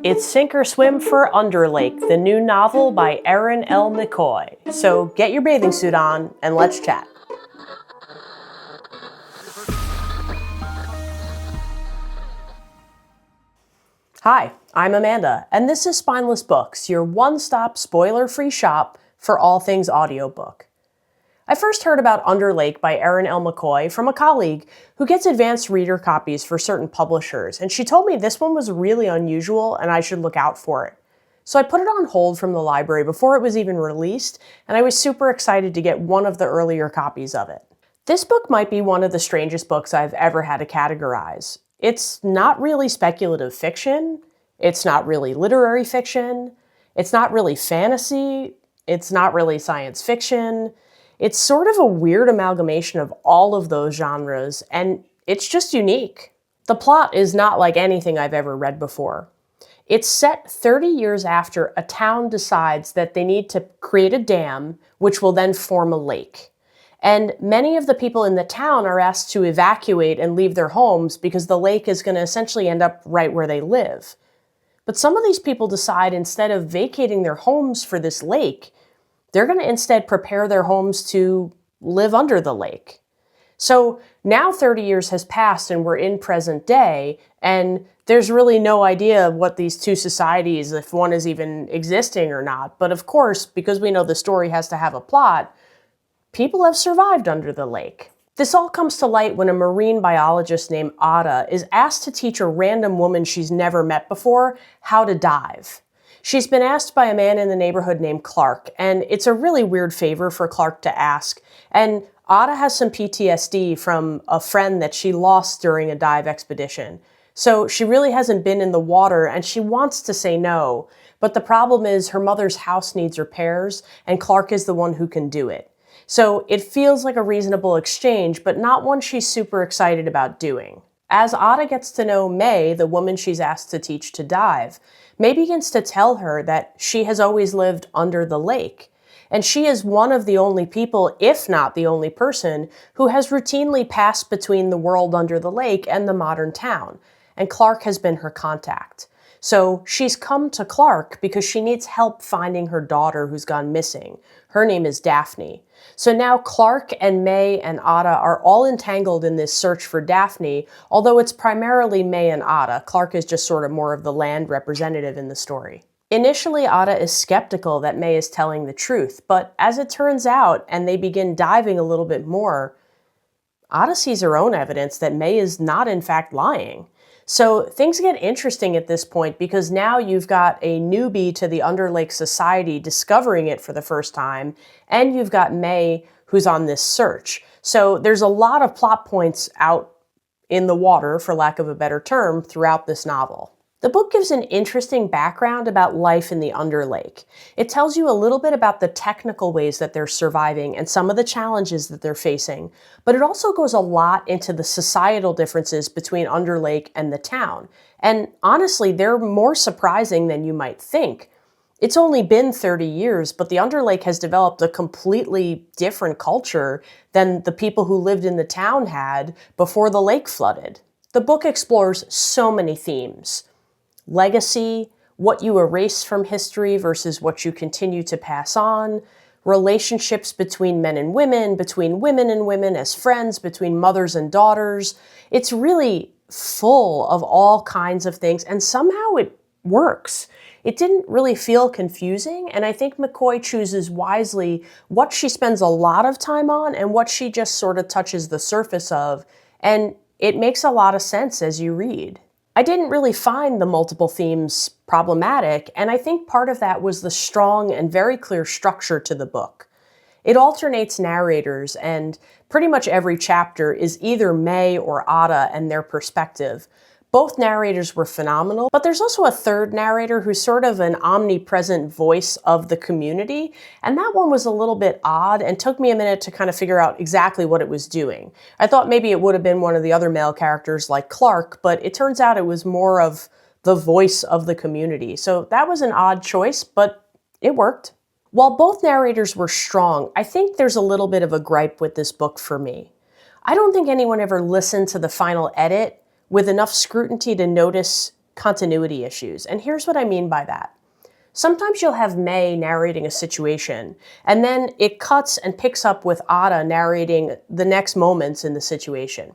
It's Sink or Swim for Underlake, the new novel by Erin L. McCoy. So get your bathing suit on and let's chat. Hi, I'm Amanda, and this is Spineless Books, your one-stop spoiler-free shop for all things audiobook. I first heard about Underlake by Erin L. McCoy from a colleague who gets advanced reader copies for certain publishers, and she told me this one was really unusual and I should look out for it. So I put it on hold from the library before it was even released, and I was super excited to get one of the earlier copies of it. This book might be one of the strangest books I've ever had to categorize. It's not really speculative fiction, it's not really literary fiction, it's not really fantasy, it's not really science fiction. It's sort of a weird amalgamation of all of those genres, and it's just unique. The plot is not like anything I've ever read before. It's set 30 years after a town decides that they need to create a dam, which will then form a lake. And many of the people in the town are asked to evacuate and leave their homes because the lake is going to essentially end up right where they live. But some of these people decide instead of vacating their homes for this lake, they're going to instead prepare their homes to live under the lake. So now 30 years has passed and we're in present day, and there's really no idea what these two societies, if one is even existing or not. But of course, because we know the story has to have a plot, people have survived under the lake. This all comes to light when a marine biologist named Ada is asked to teach a random woman she's never met before how to dive. She's been asked by a man in the neighborhood named Clark, and it's a really weird favor for Clark to ask. And Ada has some PTSD from a friend that she lost during a dive expedition. So she really hasn't been in the water, and she wants to say no. But the problem is her mother's house needs repairs, and Clark is the one who can do it. So it feels like a reasonable exchange, but not one she's super excited about doing. As Ada gets to know May, the woman she's asked to teach to dive, May begins to tell her that she has always lived under the lake, and she is one of the only people, if not the only person, who has routinely passed between the world under the lake and the modern town, and Clark has been her contact. So she's come to Clark because she needs help finding her daughter who's gone missing. Her name is Daphne. So now Clark and May and Ada are all entangled in this search for Daphne, although it's primarily May and Ada. Clark is just sort of more of the land representative in the story. Initially, Ada is skeptical that May is telling the truth, but as it turns out, and they begin diving a little bit more, Ada sees her own evidence that May is not in fact lying. So things get interesting at this point because now you've got a newbie to the Underlake Society discovering it for the first time, and you've got May who's on this search. So there's a lot of plot points out in the water, for lack of a better term, throughout this novel. The book gives an interesting background about life in the Underlake. It tells you a little bit about the technical ways that they're surviving and some of the challenges that they're facing, but it also goes a lot into the societal differences between Underlake and the town. And honestly, they're more surprising than you might think. It's only been 30 years, but the Underlake has developed a completely different culture than the people who lived in the town had before the lake flooded. The book explores so many themes. Legacy, what you erase from history versus what you continue to pass on, relationships between men and women, between women and women as friends, between mothers and daughters. It's really full of all kinds of things, and somehow it works. It didn't really feel confusing, and I think McCoy chooses wisely what she spends a lot of time on and what she just sort of touches the surface of, and it makes a lot of sense as you read. I didn't really find the multiple themes problematic, and I think part of that was the strong and very clear structure to the book. It alternates narrators, and pretty much every chapter is either May or Ada and their perspective. Both narrators were phenomenal, but there's also a third narrator who's sort of an omnipresent voice of the community, and that one was a little bit odd and took me a minute to kind of figure out exactly what it was doing. I thought maybe it would have been one of the other male characters like Clark, but it turns out it was more of the voice of the community. So that was an odd choice, but it worked. While both narrators were strong, I think there's a little bit of a gripe with this book for me. I don't think anyone ever listened to the final edit with enough scrutiny to notice continuity issues, and here's what I mean by that. Sometimes you'll have May narrating a situation, and then it cuts and picks up with Ada narrating the next moments in the situation.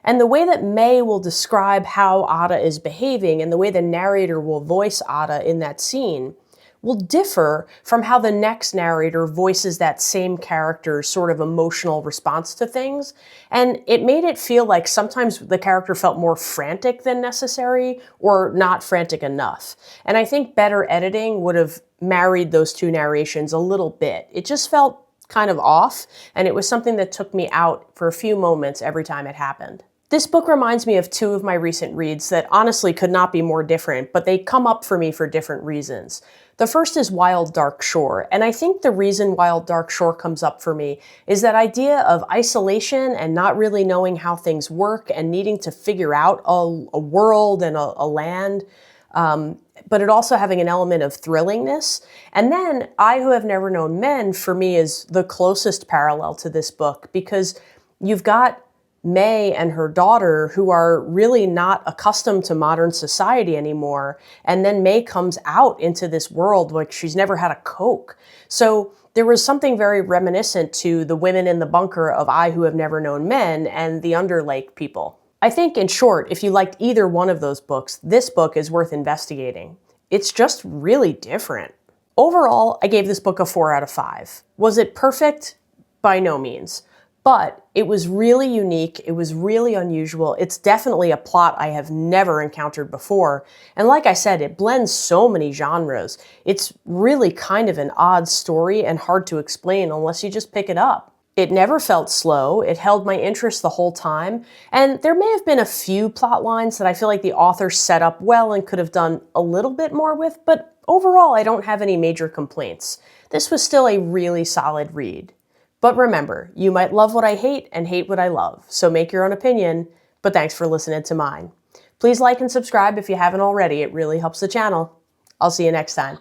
And the way that May will describe how Ada is behaving and the way the narrator will voice Ada in that scene will differ from how the next narrator voices that same character's sort of emotional response to things. And it made it feel like sometimes the character felt more frantic than necessary or not frantic enough. And I think better editing would have married those two narrations a little bit. It just felt kind of off, and it was something that took me out for a few moments every time it happened. This book reminds me of two of my recent reads that honestly could not be more different, but they come up for me for different reasons. The first is Wild Dark Shore, and I think the reason Wild Dark Shore comes up for me is that idea of isolation and not really knowing how things work and needing to figure out a world and a land, but it also having an element of thrillingness. And then I Who Have Never Known Men, for me, is the closest parallel to this book, because you've got May and her daughter, who are really not accustomed to modern society anymore. And then May comes out into this world like she's never had a Coke. So there was something very reminiscent to the women in the bunker of I Who Have Never Known Men and the Underlake people. I think, in short, if you liked either one of those books, this book is worth investigating. It's just really different. Overall, I gave this book a 4 out of 5. Was it perfect? By no means. But it was really unique, it was really unusual, it's definitely a plot I have never encountered before, and like I said, it blends so many genres. It's really kind of an odd story and hard to explain unless you just pick it up. It never felt slow, it held my interest the whole time, and there may have been a few plot lines that I feel like the author set up well and could have done a little bit more with, but overall I don't have any major complaints. This was still a really solid read. But remember, you might love what I hate and hate what I love, so make your own opinion, but thanks for listening to mine. Please like and subscribe if you haven't already, it really helps the channel. I'll see you next time.